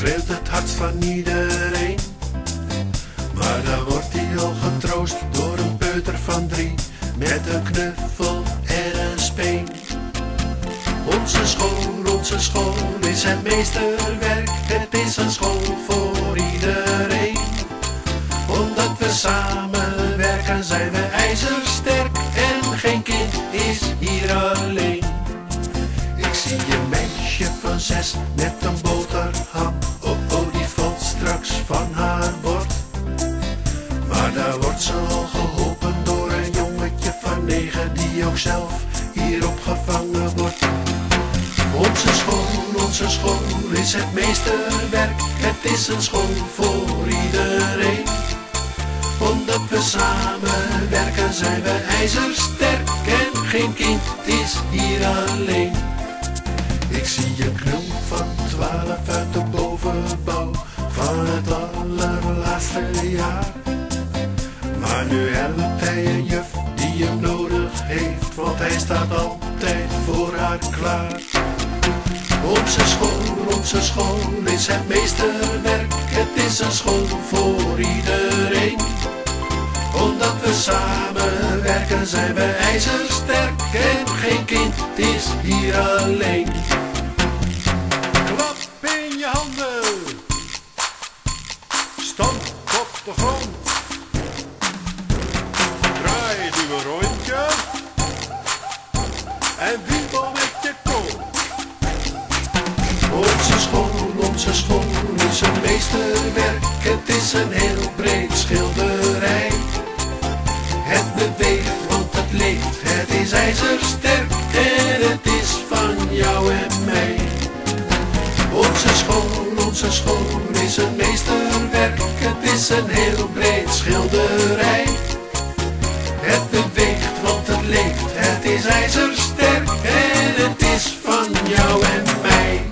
schreeuwt het hardst van iedereen. Maar dan wordt hij al getroost door een peuter van 3, met een knuffel en een speen. Onze school is het meesterwerk, het is een school voor iedereen. Omdat we samenwerken zijn we ijzersterk en geen kind is hier alleen. Ik zie een meisje van 6 met een boterham, oh die valt straks van haar bord. Maar daar wordt ze al geholpen door een jongetje van 9 die ook zelf hier opgevangen wordt. Onze school is het meesterwerk, het is een school voor iedereen. Omdat we samenwerken zijn we ijzersterk en geen kind is hier alleen. Ik zie een knul van 12 uit de bovenbouw van het allerlaatste jaar. Maar nu helpt hij een juf die hem nodig heeft, want hij staat altijd voor haar klaar. Onze school is het meesterwerk, het is een school voor iedereen. Omdat we samenwerken zijn we ijzersterk en geen kind is hier alleen. Klap in je handen, stamp op de grond, draai die een rondje en wiebel met je kop. Onze school is een meesterwerk, het is een heel breed schilderij. Het beweegt, want het leeft, het is ijzersterk en het is van jou en mij. Onze school is een meesterwerk, het is een heel breed schilderij. Het beweegt, want het leeft, het is ijzersterk en het is van jou en mij.